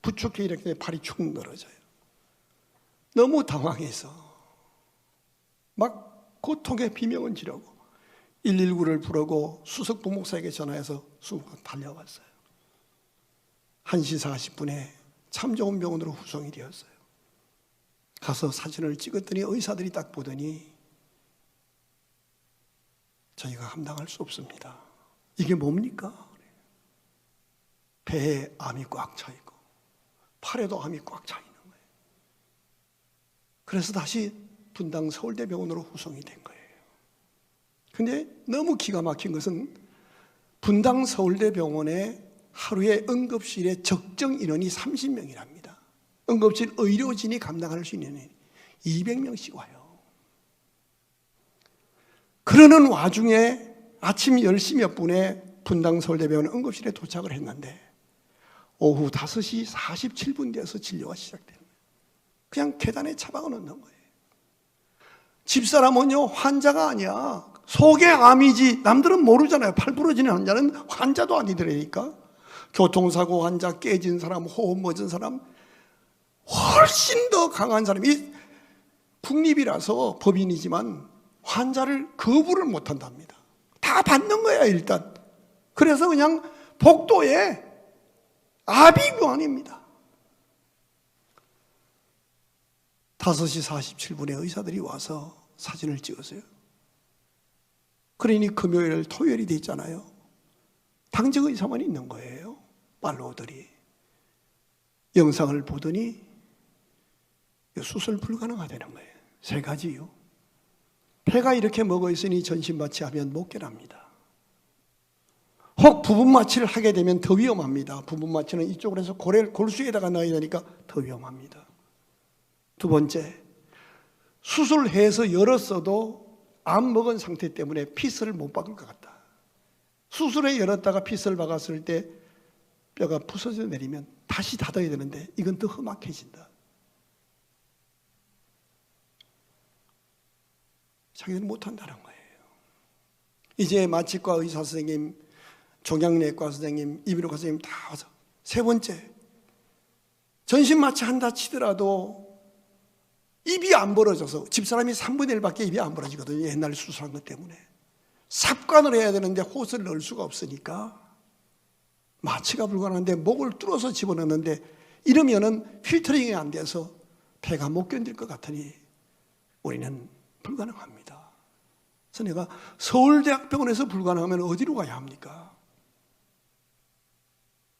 부축해 이렇게 팔이 축 늘어져요. 너무 당황해서 막 고통의 비명을 지르고 119를 부르고 수석 부목사에게 전화해서 달려왔어요. 1시 40분에 참 좋은 병원으로 후송이 되었어요. 가서 사진을 찍었더니 의사들이 딱 보더니 저희가 감당할 수 없습니다. 이게 뭡니까? 배에 암이 꽉 차 있고 팔에도 암이 꽉 차 있는 거예요. 그래서 다시 분당 서울대병원으로 후송이 된 거예요. 근데 너무 기가 막힌 것은 분당 서울대병원에 하루에 응급실에 적정 인원이 30명이랍니다. 응급실 의료진이 감당할 수 있는 인원이 200명씩 와요. 그러는 와중에 아침 10시 몇 분에 분당 서울대병원 응급실에 도착을 했는데 오후 5시 47분 돼서 진료가 시작되는 거예요. 그냥 계단에 처박아 놓는 거예요. 집사람은요, 환자가 아니야. 속에 암이지. 남들은 모르잖아요. 팔 부러지는 환자는 환자도 아니더라니까. 교통사고 환자, 깨진 사람, 호흡 멎은 사람, 훨씬 더 강한 사람이 국립이라서 법인이지만 환자를 거부를 못한답니다. 다 받는 거야 일단. 그래서 그냥 복도에 아비규환입니다. 5시 47분에 의사들이 와서 사진을 찍었어요. 그러니 금요일, 토요일이 돼 있잖아요. 당직 의사만 있는 거예요. 빨로들이. 영상을 보더니 수술 불가능하다는 거예요. 3가지요. 폐가 이렇게 먹어 있으니 전신마취하면 못 깨납니다. 혹 부분마취를 하게 되면 더 위험합니다. 부분마취는 이쪽으로 해서 골수에다가 넣어야 되니까 더 위험합니다. 2번째, 수술해서 열었어도 암 먹은 상태 때문에 피스를 못 박을 것 같다. 수술에 열었다가 피스를 박았을 때 뼈가 부서져 내리면 다시 닫아야 되는데 이건 더 험악해진다. 자기들은 못한다는 거예요. 이제 마취과 의사 선생님, 종양내과 선생님, 이비인후과 선생님 다 와서 3번째, 전신마취 한다 치더라도 입이 안 벌어져서 집사람이 3분의 1밖에 입이 안 벌어지거든요. 옛날 수술한 것 때문에. 삽관을 해야 되는데 호스를 넣을 수가 없으니까 마취가 불가능한데 목을 뚫어서 집어넣는데 이러면은 필터링이 안 돼서 폐가 못 견딜 것 같으니 우리는 불가능합니다. 그래서 내가 서울대학병원에서 불가능하면 어디로 가야 합니까?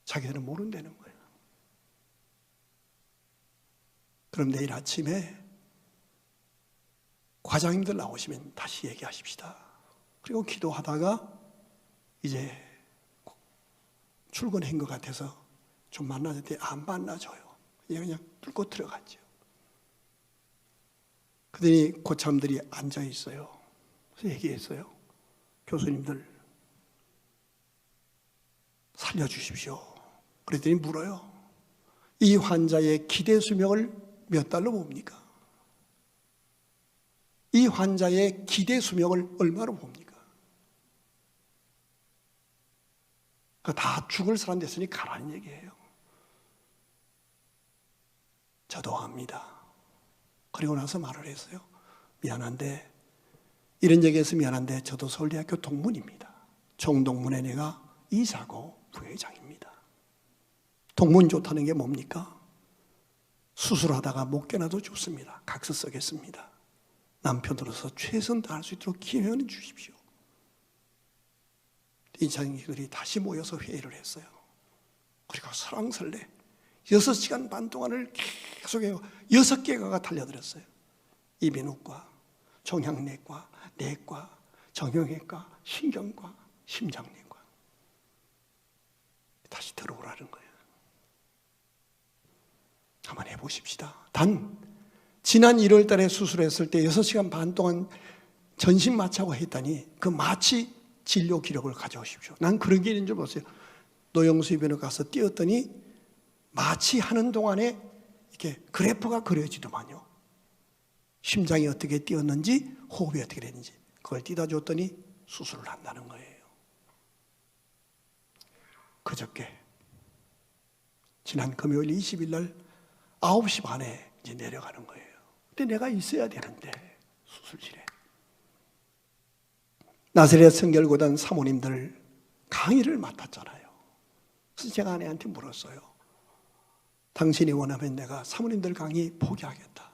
자기들은 모른다는 거예요. 그럼 내일 아침에 과장님들 나오시면 다시 얘기하십시다. 그리고 기도하다가 이제 출근한 것 같아서 좀 만나는데 안 만나줘요. 그냥 뚫고 들어갔죠. 그러더니 고참들이 앉아 있어요. 그래서 얘기했어요. 교수님들 살려주십시오. 그랬더니 물어요. 이 환자의 기대 수명을 몇 달로 봅니까? 이 환자의 기대 수명을 얼마로 봅니까? 다 죽을 사람 됐으니 가라는 얘기예요. 저도 압니다. 그리고 나서 말을 했어요. 미안한데, 이런 얘기해서 미안한데 저도 서울대학교 동문입니다. 총동문회 내가 이사고 부회장입니다. 동문 좋다는 게 뭡니까? 수술하다가 못 깨나도 좋습니다. 각서 쓰겠습니다. 남편으로서 최선 다할 수 있도록 기회는 주십시오. 이장님들이 다시 모여서 회의를 했어요. 그리고 설왕설래 6시간 반 동안을 계속해요. 6개가가 달려들었어요. 이비인후과, 종양내과, 내과, 정형외과, 신경과, 심장내과. 다시 들어오라는 거예요. 한번 해보십시다. 단 지난 1월 달에 수술했을 때 6시간 반 동안 전신 마취하고 했더니 그 마취 진료 기록을 가져오십시오. 난 그런 게 있는 줄 몰랐어요. 노영수 이비인후과 가서 뛰었더니 마취하는 동안에 이렇게 그래프가 그려지더만요. 심장이 어떻게 뛰었는지 호흡이 어떻게 됐는지 그걸 띄다 줬더니 수술을 한다는 거예요. 그저께 지난 금요일 20일 날 9시 반에 이제 내려가는 거예요. 근데 내가 있어야 되는데 수술실에 나사렛 성결고단 사모님들 강의를 맡았잖아요. 그래서 제가 아내한테 물었어요. 당신이 원하면 내가 사모님들 강의 포기하겠다.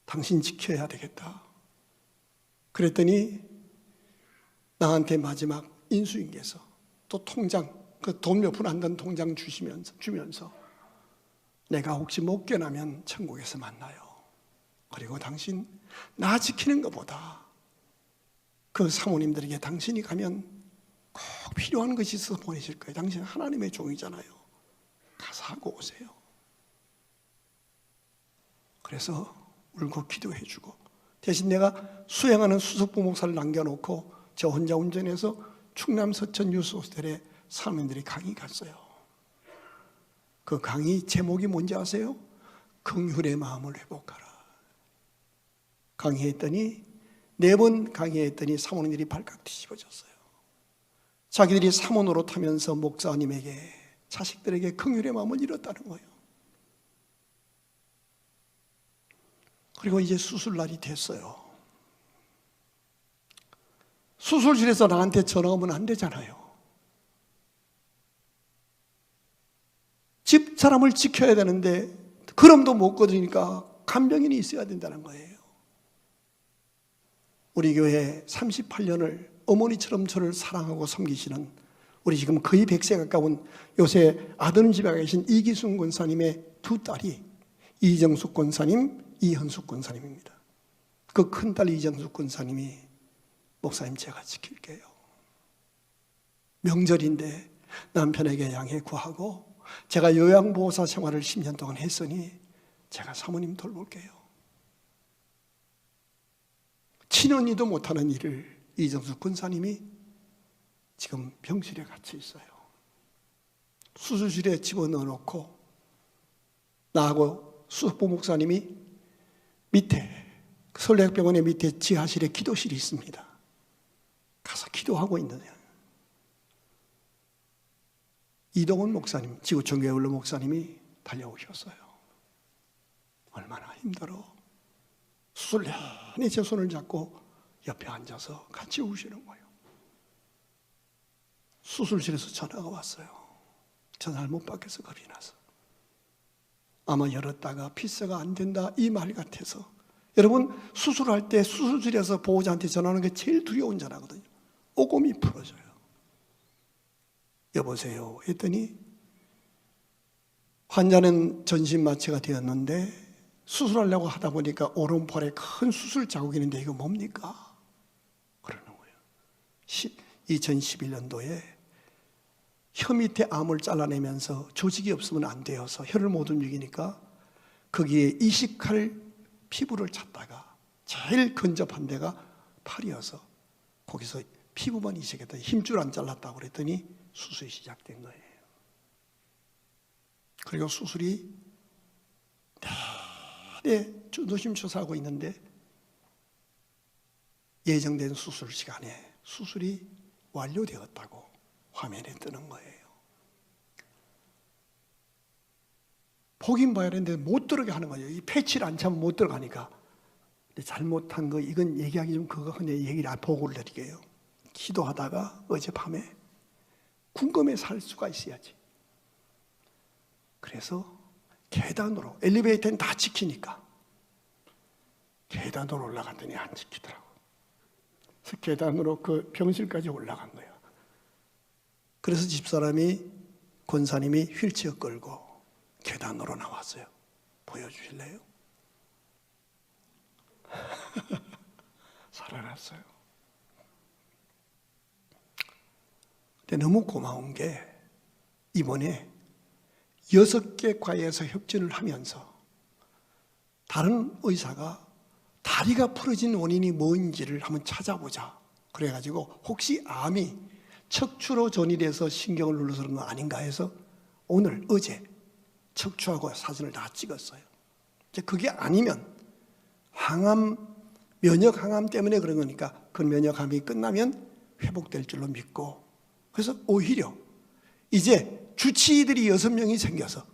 당신 지켜야 되겠다. 그랬더니 나한테 마지막 인수인계서 또 통장 그 돈 몇 푼 안 든 통장 주면서 내가 혹시 못 깨나면 천국에서 만나요. 그리고 당신 나 지키는 것보다 그 사모님들에게 당신이 가면 꼭 필요한 것이 있어서 보내실 거예요. 당신 하나님의 종이잖아요. 가서 하고 오세요. 그래서 울고 기도해주고, 대신 내가 수행하는 수석부 목사를 남겨놓고 저 혼자 운전해서 충남 서천 유스호스텔에 사모님들이 강의 갔어요. 그 강의 제목이 뭔지 아세요? 긍휼의 마음을 회복하라. 강의했더니 4번 강의했더니 사모님들이 발칵 뒤집어졌어요. 자기들이 사모노로 타면서 목사님에게, 자식들에게 긍휼의 마음을 잃었다는 거예요. 그리고 이제 수술날이 됐어요. 수술실에서 나한테 전화 오면 안 되잖아요. 집 사람을 지켜야 되는데 그럼도 못 거두니까 간병인이 있어야 된다는 거예요. 우리 교회 38년을 어머니처럼 저를 사랑하고 섬기시는, 우리 지금 거의 100세 가까운 요새 아드님 집에 계신 이기순 권사님의 2딸이 이정숙 권사님, 이현숙 권사님입니다. 그 큰딸 이정숙 권사님이 목사님 제가 지킬게요. 명절인데 남편에게 양해 구하고 제가 요양보호사 생활을 10년 동안 했으니 제가 사모님 돌볼게요. 친언니도 못하는 일을 이정숙 권사님이 지금 병실에 갇혀 있어요. 수술실에 집어넣어 놓고 나하고 수석부 목사님이 밑에 서울대학병원의 밑에 지하실에 기도실이 있습니다. 가서 기도하고 있는데요. 이동훈 목사님, 지구촌교회 목사님이 달려오셨어요. 얼마나 힘들어. 수술 내내 제 손을 잡고 옆에 앉아서 같이 우시는 거예요. 수술실에서 전화가 왔어요. 전화를 못 받겠어 겁이 나서. 아마 열었다가 피스가 안 된다 이 말 같아서. 여러분, 수술할 때 수술실에서 보호자한테 전화하는 게 제일 두려운 전화거든요. 오금이 풀어져요. 여보세요 했더니 환자는 전신마취가 되었는데 수술하려고 하다 보니까 오른팔에 큰 수술 자국이 있는데 이거 뭡니까? 그러는 거예요. 2011년도에 혀 밑에 암을 잘라내면서 조직이 없으면 안 되어서 혀를 못 움직이니까 거기에 이식할 피부를 찾다가 제일 근접한 데가 팔이어서 거기서 피부만 이식했더니 힘줄 안 잘랐다고 그랬더니 수술이 시작된 거예요. 그리고 수술이 노심초사하고 있는데 예정된 수술 시간에 수술이 완료되었다고 화면에 뜨는 거예요. 보긴 봐야 되는데 못 들어가게 하는 거예요. 이 패치를 안 차면 못 들어가니까. 근데 잘못한 거 이건 얘기하기 좀 그거 근데 얘기를 보고를 드리게요. 기도하다가 어젯밤에 궁금해 살 수가 있어야지. 그래서 계단으로, 엘리베이터는 다 지키니까 계단으로 올라갔더니 안 지키더라고. 그래서 계단으로 그 병실까지 올라간 거예요. 그래서 집사람이, 권사님이 휠체어 끌고 계단으로 나왔어요. 보여주실래요? 살아났어요. 근데 너무 고마운 게 이번에 6개 과에서 협진을 하면서 다른 의사가 다리가 부러진 원인이 뭔지를 한번 찾아보자. 그래가지고 혹시 암이 척추로 전이돼서 신경을 눌러서 그런 거 아닌가 해서 오늘, 어제 척추하고 사진을 다 찍었어요. 이제 그게 아니면 항암, 면역 항암 때문에 그런 거니까 그 면역 항암이 끝나면 회복될 줄로 믿고, 그래서 오히려 이제 주치의들이 6명이 생겨서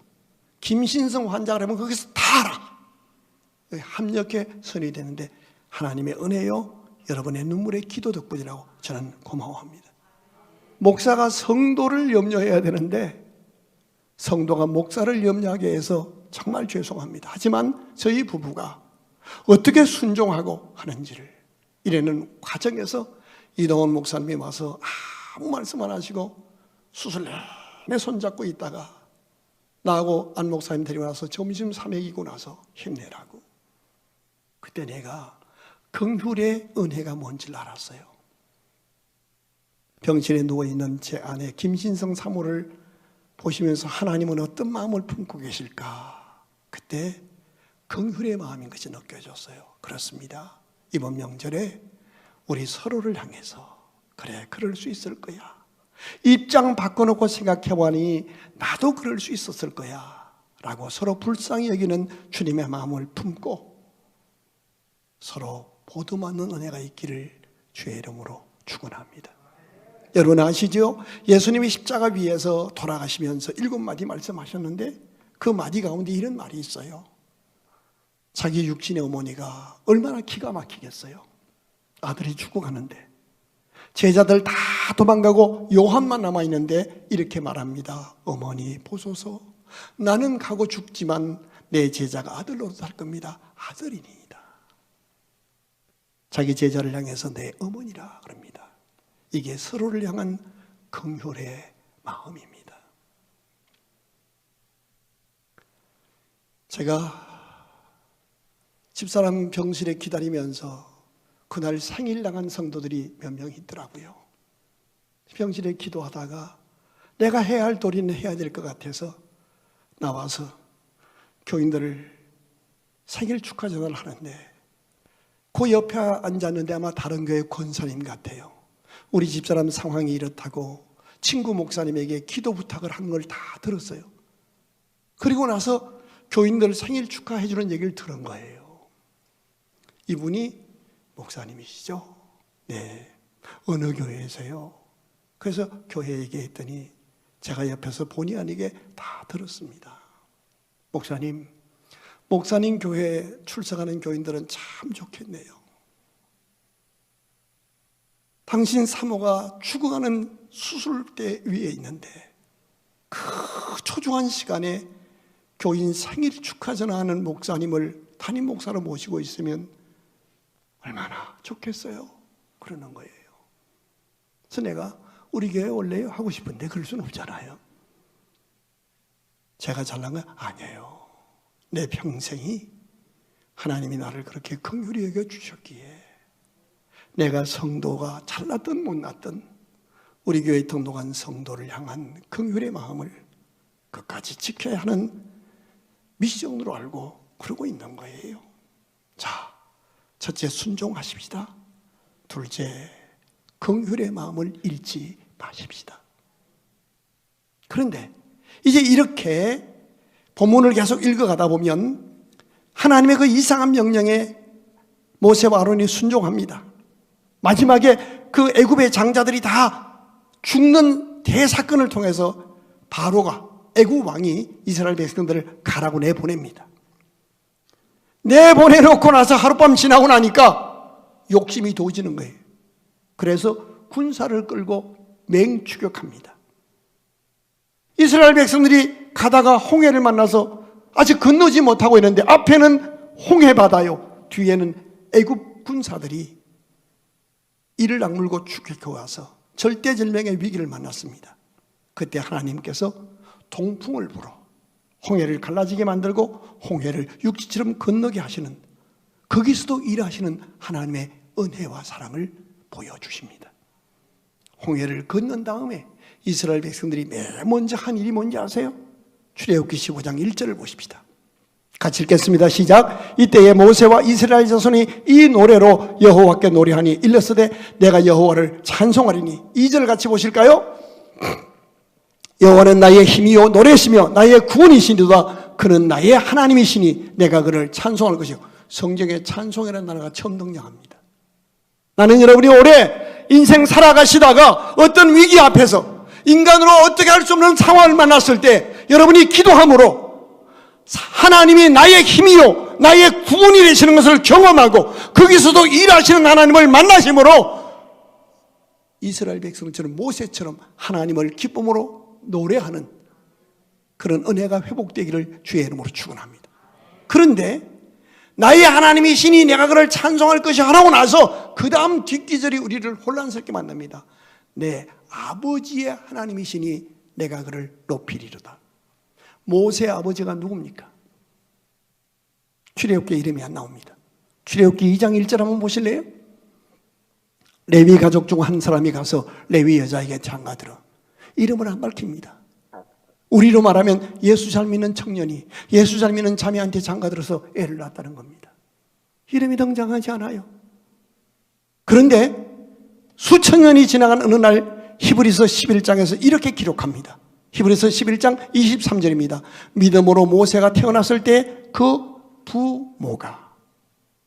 김신성 환자가 되면 거기서 다 알아. 합력해 선이 되는데 하나님의 은혜요, 여러분의 눈물의 기도 덕분이라고 저는 고마워합니다. 목사가 성도를 염려해야 되는데 성도가 목사를 염려하게 해서 정말 죄송합니다. 하지만 저희 부부가 어떻게 순종하고 하는지를 이래는 과정에서 이동원 목사님이 와서 아무 말씀 안 하시고 수술 밤에 손잡고 있다가 나하고 안 목사님 데리고 나서 점심 사 먹이고 나서 힘내라고. 그때 내가 긍휼의 은혜가 뭔지를 알았어요. 병실에 누워있는 제 아내 김신성 사모를 보시면서 하나님은 어떤 마음을 품고 계실까? 그때 긍휼의 마음인 것이 느껴졌어요. 그렇습니다. 이번 명절에 우리 서로를 향해서 그래, 그럴 수 있을 거야. 입장 바꿔놓고 생각해보니 나도 그럴 수 있었을 거야 라고 서로 불쌍히 여기는 주님의 마음을 품고 서로 보듬어맞는 은혜가 있기를 주의 이름으로 축원합니다. 여러분 아시죠? 예수님이 십자가 위에서 돌아가시면서 7마디 말씀하셨는데 그 마디 가운데 이런 말이 있어요. 자기 육신의 어머니가 얼마나 기가 막히겠어요. 아들이 죽어가는데 제자들 다 도망가고 요한만 남아있는데 이렇게 말합니다. 어머니 보소서, 나는 가고 죽지만 내 제자가 아들로 살 겁니다. 아들이니이다. 자기 제자를 향해서 내 어머니라 그럽니다. 이게 서로를 향한 긍휼의 마음입니다. 제가 집사람 병실에 기다리면서 그날 생일 나간 성도들이 몇 명 있더라고요. 병실에 기도하다가 내가 해야 할 도리는 해야 될 것 같아서 나와서 교인들을 생일 축하 전화를 하는데 그 옆에 앉았는데 아마 다른 교회 권사님 같아요. 우리 집사람 상황이 이렇다고 친구 목사님에게 기도 부탁을 한 걸 다 들었어요. 그리고 나서 교인들 생일 축하해 주는 얘기를 들은 거예요. 이분이 목사님이시죠? 네. 어느 교회에서요? 그래서 교회 얘기했더니 제가 옆에서 본의 아니게 다 들었습니다. 목사님 교회에 출석하는 교인들은 참 좋겠네요. 당신 사모가 죽어가는 수술대 위에 있는데 그 초중한 시간에 교인 생일 축하 전화하는 목사님을 담임 목사로 모시고 있으면 얼마나 좋겠어요. 그러는 거예요. 그래서 내가 우리 교회 올래요? 하고 싶은데 그럴 수는 없잖아요. 제가 잘난 건 아니에요. 내 평생이 하나님이 나를 그렇게 긍휼히 여겨주셨기에 내가 성도가 잘났든 못났든 우리 교회 등록한 성도를 향한 긍휼의 마음을 끝까지 지켜야 하는 미션으로 알고 그러고 있는 거예요. 자, 첫째, 순종하십시다. 둘째, 긍휼의 마음을 잃지 마십시다. 그런데 이제 이렇게 본문을 계속 읽어가다 보면 하나님의 그 이상한 명령에 모세와 아론이 순종합니다. 마지막에 그 애굽의 장자들이 다 죽는 대사건을 통해서 바로가, 애굽 왕이 이스라엘 백성들을 가라고 내보냅니다. 내보내놓고 나서 하룻밤 지나고 나니까 욕심이 도지는 거예요. 그래서 군사를 끌고 맹추격합니다. 이스라엘 백성들이 가다가 홍해를 만나서 아직 건너지 못하고 있는데 앞에는 홍해바다요, 뒤에는 애굽 군사들이 이를 악물고 추격해 와서 절대절명의 위기를 만났습니다. 그때 하나님께서 동풍을 불어 홍해를 갈라지게 만들고 홍해를 육지처럼 건너게 하시는, 거기서도 일하시는 하나님의 은혜와 사랑을 보여주십니다. 홍해를 건넌 다음에 이스라엘 백성들이 맨 먼저 한 일이 뭔지 아세요? 출애굽기 15장 1절을 보십시다. 같이 읽겠습니다. 시작. 이때에 모세와 이스라엘 자손이 이 노래로 여호와께 노래하니 일렀으되 내가 여호와를 찬송하리니. 2절 같이 보실까요? 여호와는 나의 힘이요 노래시며 나의 구원이시니도다. 그는 나의 하나님이시니 내가 그를 찬송할 것이요. 성경에 찬송이라는 단어가 처음 등장합니다. 나는 여러분이 올해 인생 살아가시다가 어떤 위기 앞에서 인간으로 어떻게 할 수 없는 상황을 만났을 때 여러분이 기도함으로 하나님이 나의 힘이요 나의 구원이 되시는 것을 경험하고 거기서도 일하시는 하나님을 만나심으로 이스라엘 백성처럼 모세처럼 하나님을 기쁨으로 노래하는 그런 은혜가 회복되기를 주의 이름으로 축원합니다. 그런데 나의 하나님이시니 내가 그를 찬송할 것이 하라고 나서 그 다음 뒷기절이 우리를 혼란스럽게 만납니다. 내 아버지의 하나님이시니 내가 그를 높이리로다. 모세의 아버지가 누굽니까? 출애굽기에 이름이 안 나옵니다. 출애굽기 2장 1절 한번 보실래요? 레위 가족 중 한 사람이 가서 레위 여자에게 장가들어. 이름을 안 밝힙니다. 우리로 말하면 예수 잘 믿는 청년이 예수 잘 믿는 자매한테 장가들어서 애를 낳았다는 겁니다. 이름이 등장하지 않아요. 그런데 수천 년이 지나간 어느 날 히브리서 11장에서 이렇게 기록합니다. 히브리서 11장 23절입니다. 믿음으로 모세가 태어났을 때 그 부모가,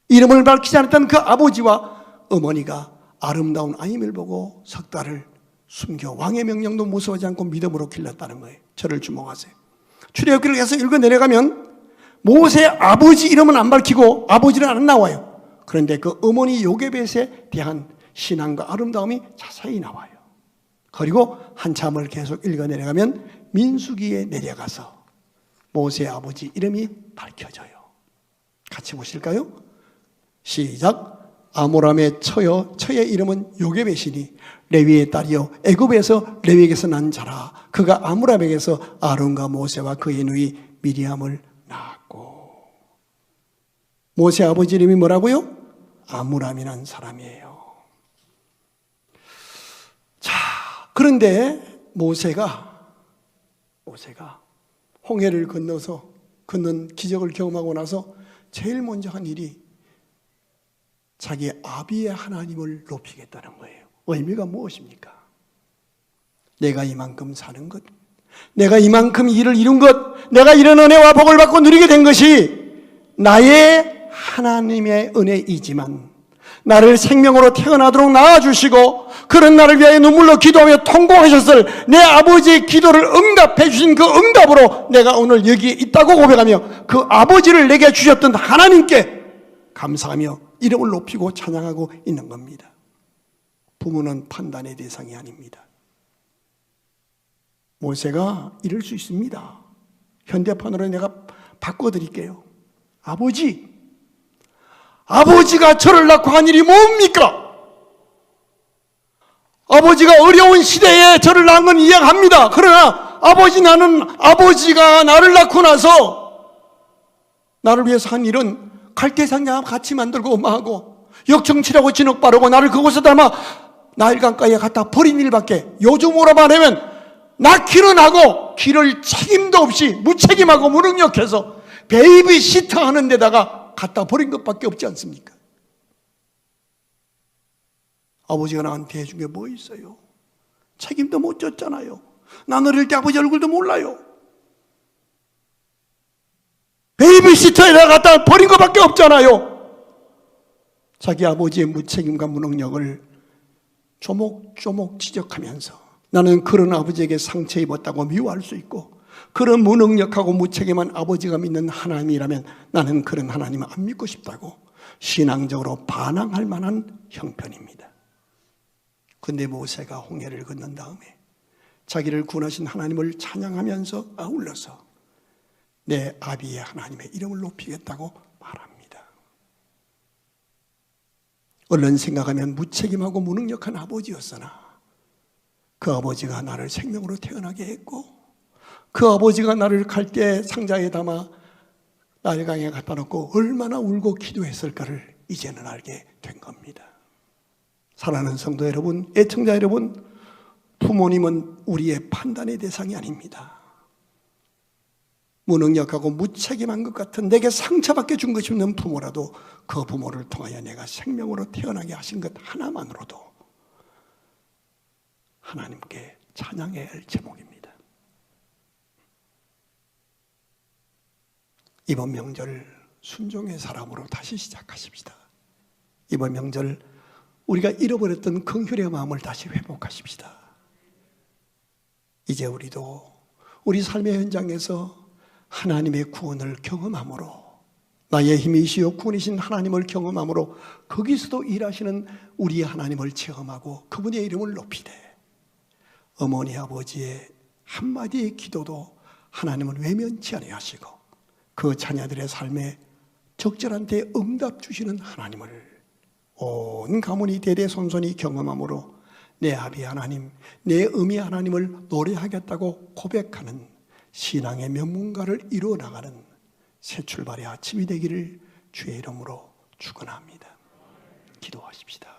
이름을 밝히지 않았던 그 아버지와 어머니가 아름다운 아임을 보고 석 달을 숨겨 왕의 명령도 무서워하지 않고 믿음으로 길렀다는 거예요. 저를 주목하세요. 출애굽기를 해서 읽어 내려가면 모세의 아버지 이름은 안 밝히고 아버지는 안 나와요. 그런데 그 어머니 요게벳에 대한 신앙과 아름다움이 자세히 나와요. 그리고 한참을 계속 읽어 내려가면 민수기에 내려가서 모세의 아버지 이름이 밝혀져요. 같이 보실까요? 시작. 아므람의 처의 이름은 요게벳이니 레위의 딸이요 애굽에서 레위에게서 난 자라. 그가 아므람에게서 아론과 모세와 그의 누이 미리암을 낳았고. 모세 아버지 이름이 뭐라고요? 아므람이라는 사람이에요. 자, 그런데 모세가 홍해를 걷는 기적을 경험하고 나서 제일 먼저 한 일이 자기 아비의 하나님을 높이겠다는 거예요. 의미가 무엇입니까? 내가 이만큼 사는 것, 내가 이만큼 일을 이룬 것, 내가 이런 은혜와 복을 받고 누리게 된 것이 나의 하나님의 은혜이지만 나를 생명으로 태어나도록 낳아주시고 그런 나를 위하여 눈물로 기도하며 통곡하셨을 내 아버지의 기도를 응답해 주신 그 응답으로 내가 오늘 여기에 있다고 고백하며 그 아버지를 내게 주셨던 하나님께 감사하며 이름을 높이고 찬양하고 있는 겁니다. 부모는 판단의 대상이 아닙니다. 모세가 이럴 수 있습니다. 현대판으로 내가 바꿔드릴게요. 아버지가 저를 낳고 한 일이 뭡니까? 아버지가 어려운 시대에 저를 낳은 건 이해합니다. 그러나 나는 아버지가 나를 낳고 나서 나를 위해서 한 일은 갈대상자 같이 만들고 엄마하고 역청치라고 진흙 바르고 나를 그곳에 담아 나일강가에 갖다 버린 일밖에, 요즘으로 말하면 낳기는 하고 길을 책임도 없이 무책임하고 무능력해서 베이비시터 하는 데다가 갖다 버린 것밖에 없지 않습니까? 아버지가 나한테 해준 게 뭐 있어요? 책임도 못 졌잖아요. 난 어릴 때 아버지 얼굴도 몰라요. 베이비시터에다 갖다 버린 것밖에 없잖아요. 자기 아버지의 무책임과 무능력을 조목조목 지적하면서 나는 그런 아버지에게 상처 입었다고 미워할 수 있고, 그런 무능력하고 무책임한 아버지가 믿는 하나님이라면 나는 그런 하나님을 안 믿고 싶다고 신앙적으로 반항할 만한 형편입니다. 근데 모세가 홍해를 건넌 다음에 자기를 구원하신 하나님을 찬양하면서 아울러서 내 아비의 하나님의 이름을 높이겠다고 말합니다. 얼른 생각하면 무책임하고 무능력한 아버지였으나 그 아버지가 나를 생명으로 태어나게 했고, 그 아버지가 나를 갈대 상자에 담아 나일강에 갖다 놓고 얼마나 울고 기도했을까를 이제는 알게 된 겁니다. 사랑하는 성도 여러분, 애청자 여러분, 부모님은 우리의 판단의 대상이 아닙니다. 무능력하고 무책임한 것 같은 내게 상처밖에 준 것이 없는 부모라도 그 부모를 통하여 내가 생명으로 태어나게 하신 것 하나만으로도 하나님께 찬양해야 할 제목입니다. 이번 명절 순종의 사람으로 다시 시작하십시다. 이번 명절 우리가 잃어버렸던 긍휼의 마음을 다시 회복하십시다. 이제 우리도 우리 삶의 현장에서 하나님의 구원을 경험함으로, 나의 힘이시여 구원이신 하나님을 경험함으로 거기서도 일하시는 우리의 하나님을 체험하고 그분의 이름을 높이되, 어머니 아버지의 한마디의 기도도 하나님을 외면치 아니하시고 그 자녀들의 삶에 적절한 때 응답 주시는 하나님을 온 가문이 대대손손이 경험함으로 내 아비 하나님, 내 어미 하나님을 노래하겠다고 고백하는 신앙의 명문가를 이루어 나가는 새 출발의 아침이 되기를 주의 이름으로 축원합니다. 기도하십시다.